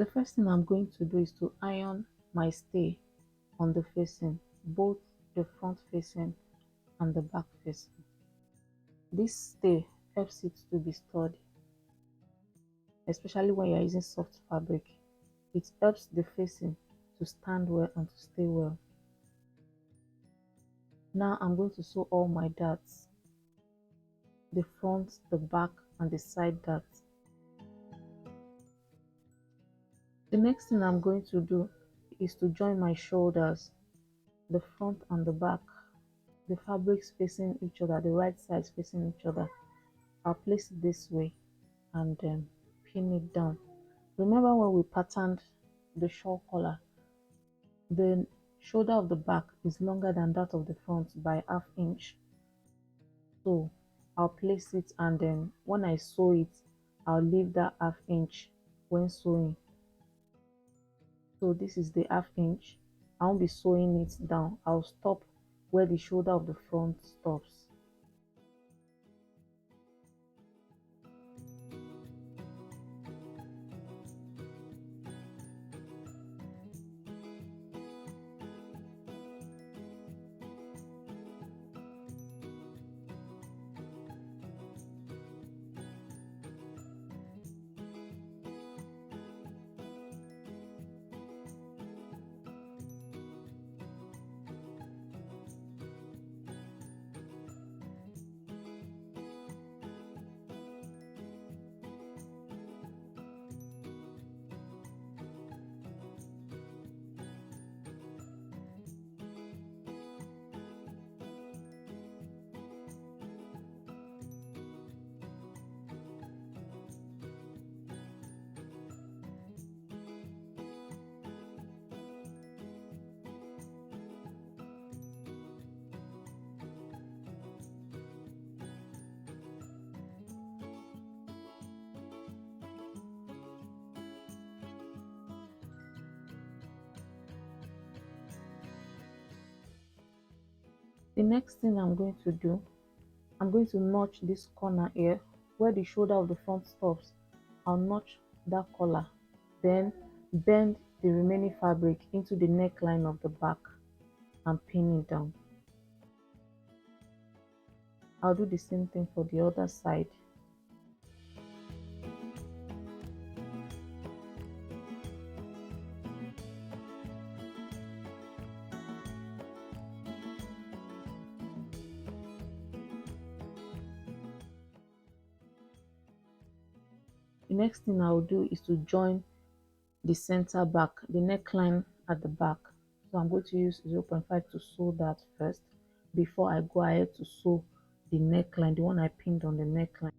The first thing I'm going to do is to iron my stay on the facing, both the front facing and the back facing. This stay helps it to be sturdy, especially when you're using soft fabric. It helps the facing to stand well and to stay well. Now I'm going to sew all my darts, the front, the back, and the side darts. The next thing I'm going to do is to join my shoulders, the front and the back, the fabrics facing each other, the right sides facing each other. I'll place it this way and pin it down. Remember when we patterned the shawl collar, the shoulder of the back is longer than that of the front by ½ inch. So I'll place it, and then when I sew it, I'll leave that ½ inch when sewing. So this is the ½ inch. I won't be sewing it down. I'll stop where the shoulder of the front stops. The next thing I'm going to do, I'm going to notch this corner here where the shoulder of the front stops. I'll notch that collar, then bend the remaining fabric into the neckline of the back and pin it down. I'll do the same thing for the other side. The next thing I'll do is to join the center back, the neckline at the back. So I'm going to use 0.5 to sew that first before I go ahead to sew the neckline, the one I pinned on the neckline.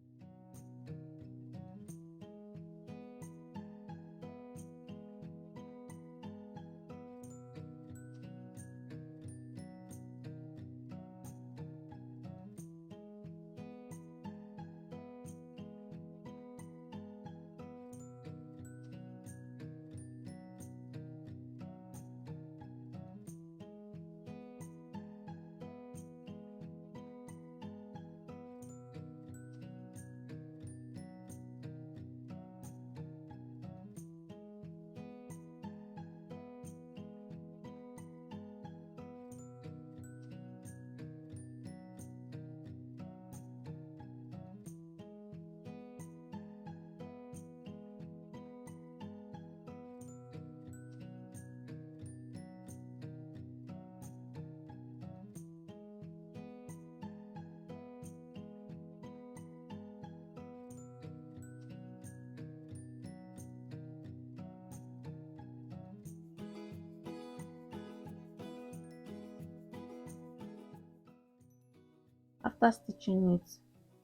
After stitching it,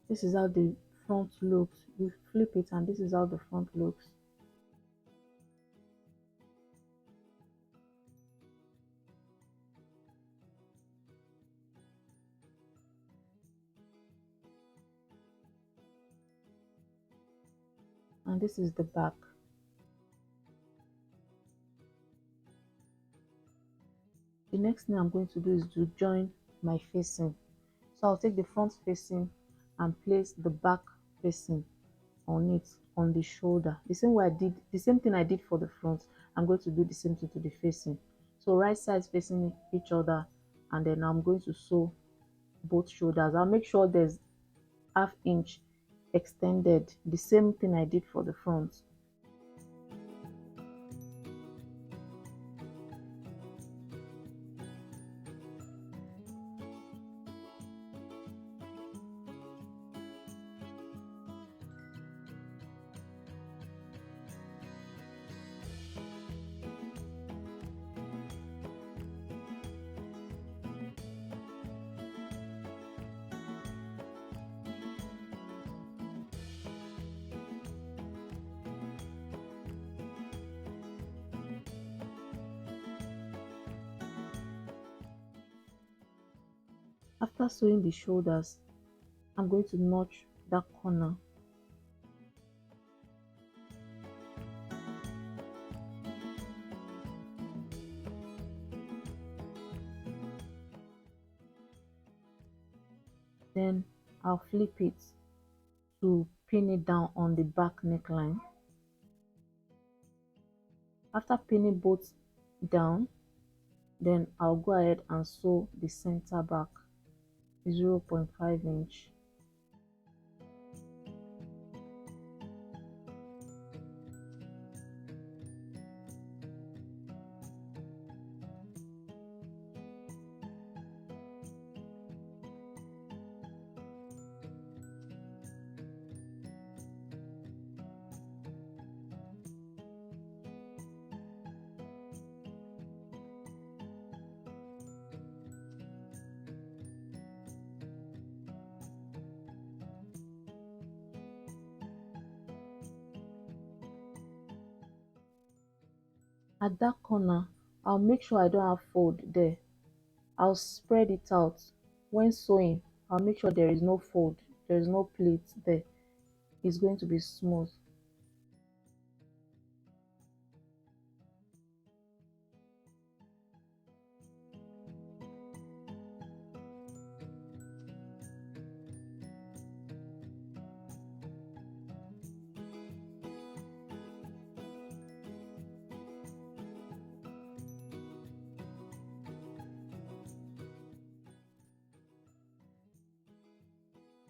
this is how the front looks. You flip it and this is how the front looks. And this is the back. The next thing I'm going to do is to join my facing. So I'll take the front facing and place the back facing on it, on the shoulder. The same way I did, the same thing I did for the front, I'm going to do the same thing to the facing. So right sides facing each other, and then I'm going to sew both shoulders. I'll make sure there's ½ inch extended, the same thing I did for the front. After sewing the shoulders, I'm going to notch that corner. Then I'll flip it to pin it down on the back neckline. After pinning both down, then I'll go ahead and sew the center back 0.5 inch. At that corner, I'll make sure I don't have fold there. I'll spread it out. When sewing, I'll make sure there is no fold, there is no pleat there. It's going to be smooth.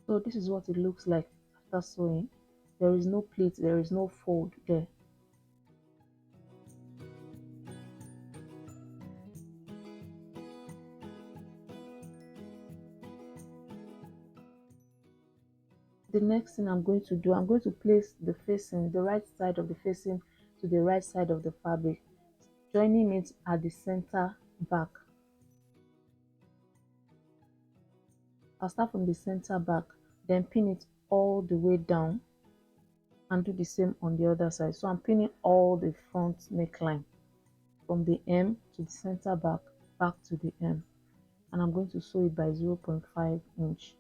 So this is what it looks like after sewing. There is no pleat, there is no fold there. The next thing I'm going to do, I'm going to place the facing, the right side of the facing to the right side of the fabric, joining it at the center back. I'll start from the center back, then pin it all the way down and do the same on the other side. So I'm pinning all the front neckline from the hem to the center back, back to the hem, and I'm going to sew it by 0.5 inch.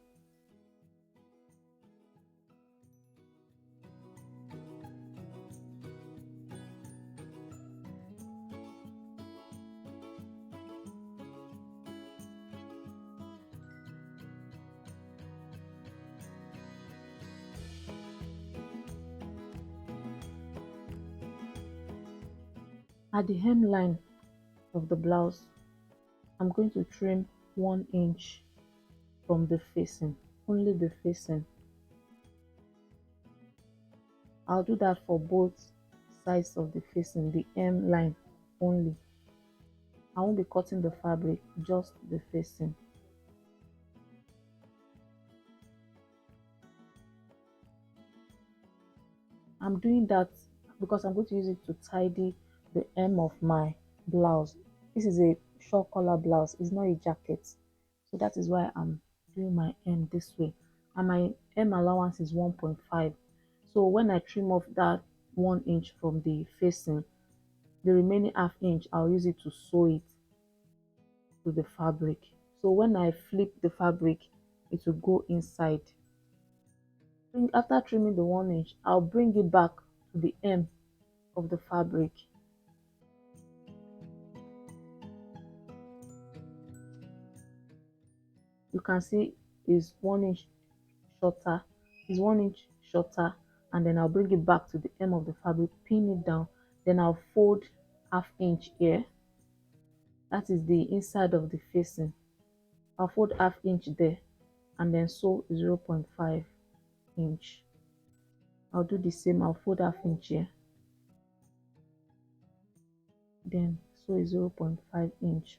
At the hemline of the blouse, I'm going to trim 1 inch from the facing, only the facing. I'll do that for both sides of the facing, the hemline only. I won't be cutting the fabric, just the facing. I'm doing that because I'm going to use it to tidy the hem of my blouse. This is a short collar blouse, it's not a jacket, so that is why I'm doing my hem this way, and my hem allowance is 1.5. So when I trim off that 1 inch from the facing, the remaining ½ inch I'll use it to sew it to the fabric. So when I flip the fabric, it will go inside. After trimming the 1 inch, I'll bring it back to the hem of the fabric. You can see is 1 inch shorter, is 1 inch shorter and then I'll bring it back to the hem of the fabric, pin it down, then I'll fold ½ inch here. That is the inside of the facing. I'll fold ½ inch there and then sew 0.5 inch. I'll do the same. I'll fold ½ inch here, then sew 0.5 inch.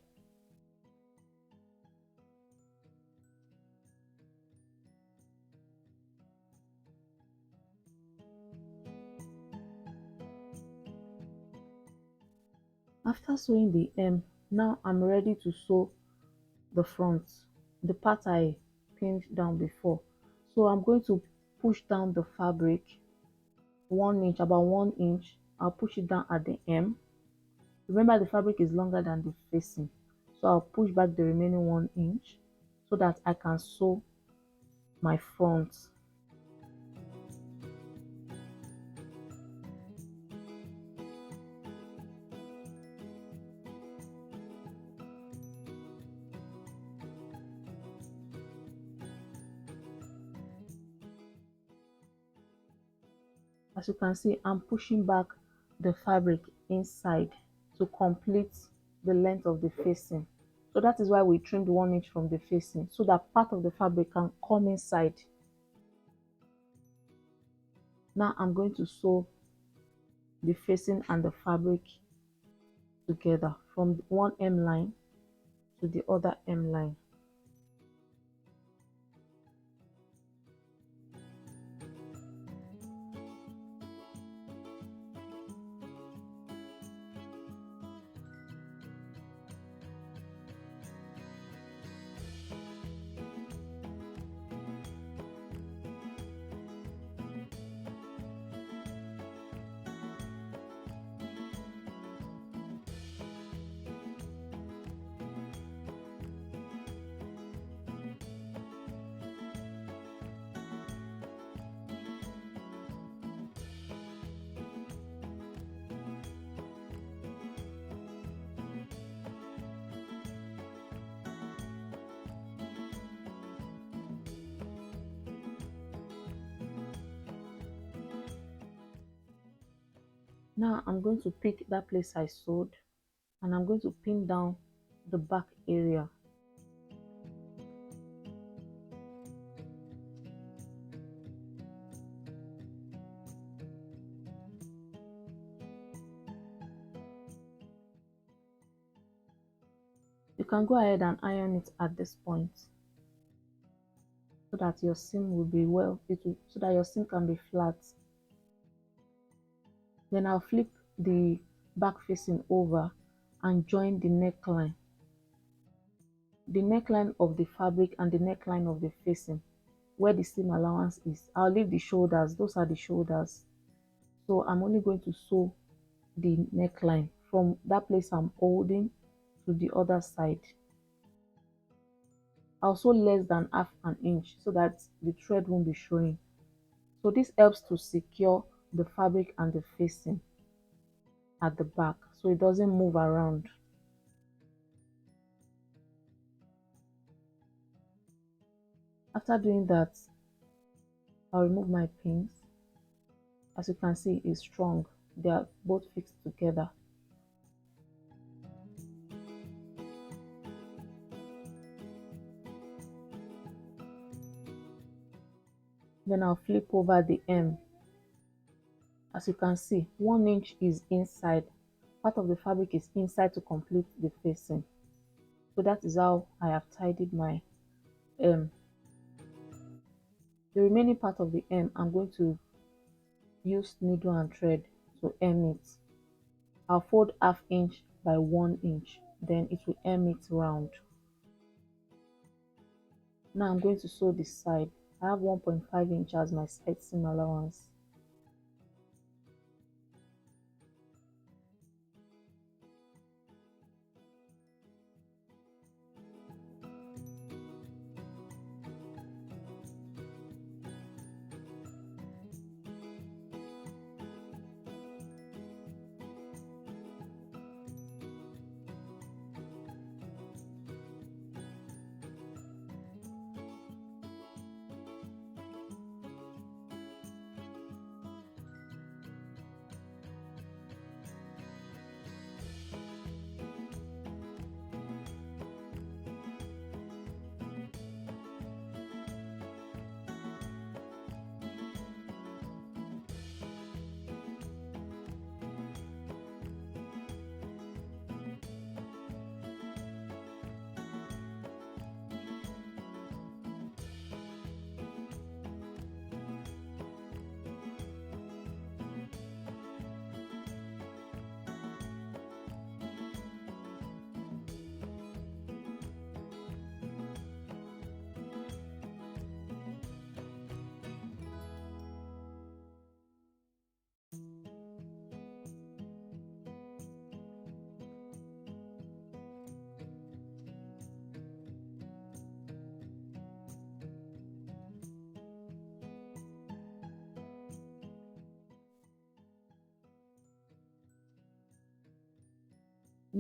After sewing the hem, now I'm ready to sew the front, the part I pinned down before. So I'm going to push down the fabric 1 inch, about 1 inch. I'll push it down at the hem. Remember, the fabric is longer than the facing, so I'll push back the remaining 1 inch so that I can sew my front. As you can see, I'm pushing back the fabric inside to complete the length of the facing. So that is why we trimmed 1 inch from the facing, so that part of the fabric can come inside. Now I'm going to sew the facing and the fabric together from one hemline to the other hemline. Now I'm going to pick that place I sewed and I'm going to pin down the back area. You can go ahead and iron it at this point so that your seam will be so that your seam can be flat. Then I'll flip the back facing over and join the neckline. The neckline of the fabric and the neckline of the facing, where the seam allowance is. I'll leave the shoulders, those are the shoulders. So I'm only going to sew the neckline from that place I'm holding to the other side. I'll sew less than ½ inch so that the thread won't be showing. So this helps to secure the fabric and the facing at the back so it doesn't move around. After doing that, I'll remove my pins. As you can see, it's strong. They are both fixed together. Then I'll flip over the hem. As you can see, 1 inch is inside. Part of the fabric is inside to complete the facing. So that is how I have tidied my hem. The remaining part of the hem, I'm going to use needle and thread to hem it. I'll fold ½ inch by 1 inch, then it will hem it round. Now I'm going to sew this side. I have 1.5 inch as my side seam allowance.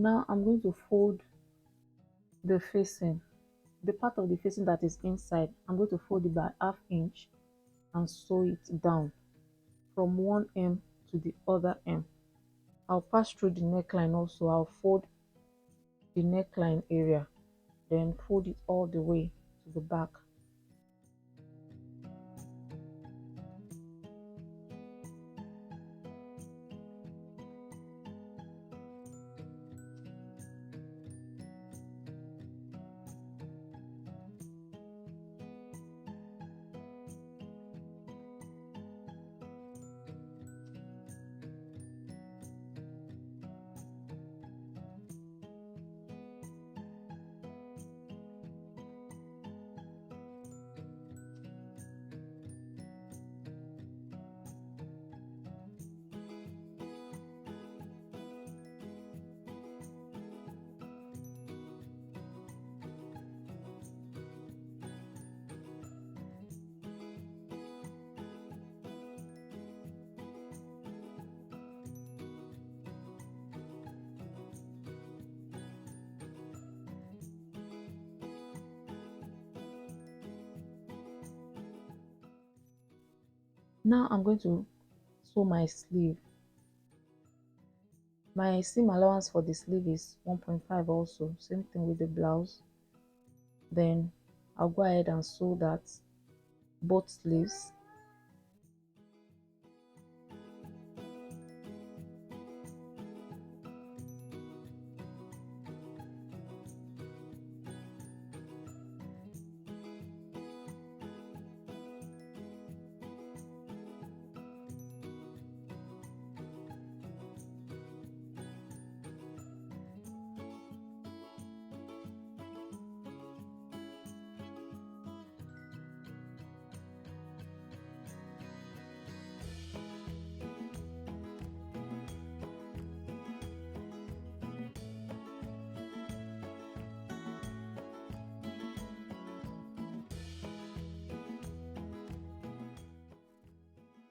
Now I'm going to fold the facing, the part of the facing that is inside. I'm going to fold it by ½ inch and sew it down from one hem to the other hem. I'll pass through the neckline also. I'll fold the neckline area, then fold it all the way to the back. Now I'm going to sew my sleeve. My seam allowance for the sleeve is 1.5 also, same thing with the blouse. Then I'll go ahead and sew that both sleeves.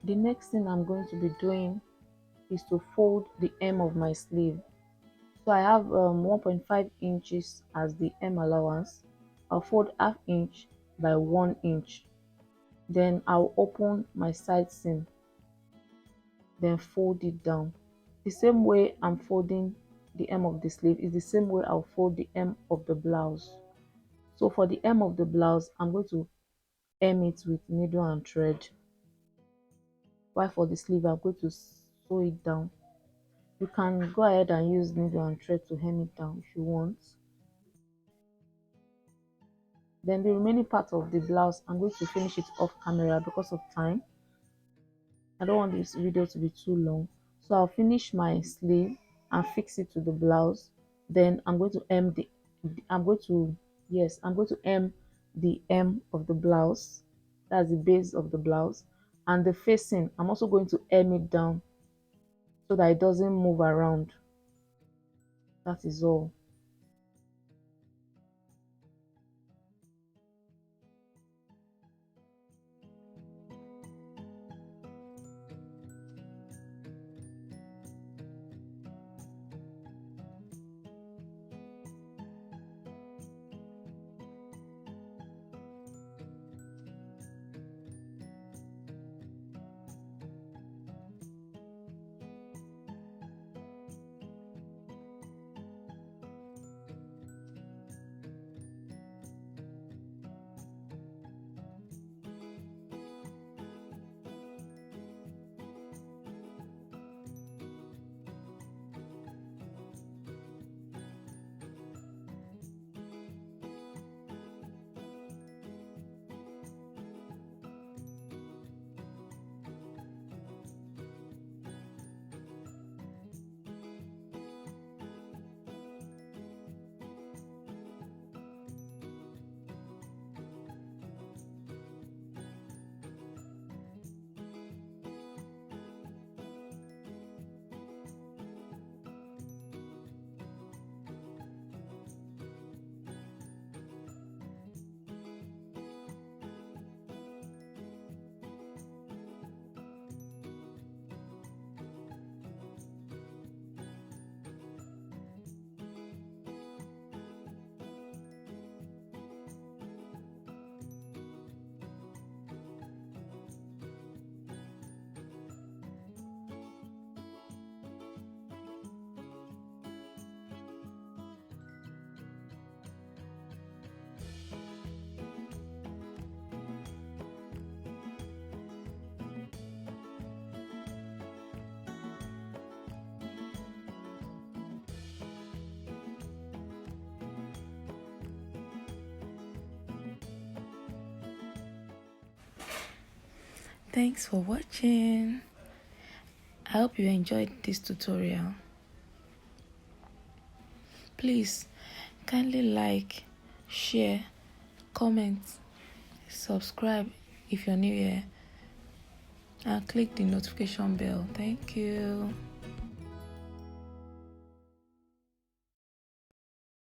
The next thing I'm going to be doing is to fold the hem of my sleeve. So I have 1.5 inches as the hem allowance. I'll fold ½ inch by 1 inch. Then I'll open my side seam, then fold it down. The same way I'm folding the hem of the sleeve is the same way I'll fold the hem of the blouse. So for the hem of the blouse, I'm going to hem it with needle and thread. While for the sleeve, I'm going to sew it down. You can go ahead and use needle and thread to hem it down if you want. Then the remaining part of the blouse, I'm going to finish it off camera because of time. I don't want this video to be too long. So I'll finish my sleeve and fix it to the blouse. Then I'm going to hem I'm going to hem the hem of the blouse. That's the base of the blouse. And the facing, I'm also going to hem it down so that it doesn't move around. That is all. Thanks for watching. I hope you enjoyed this tutorial. Please kindly like, share, comment, subscribe if you're new here, and click the notification bell. Thank you.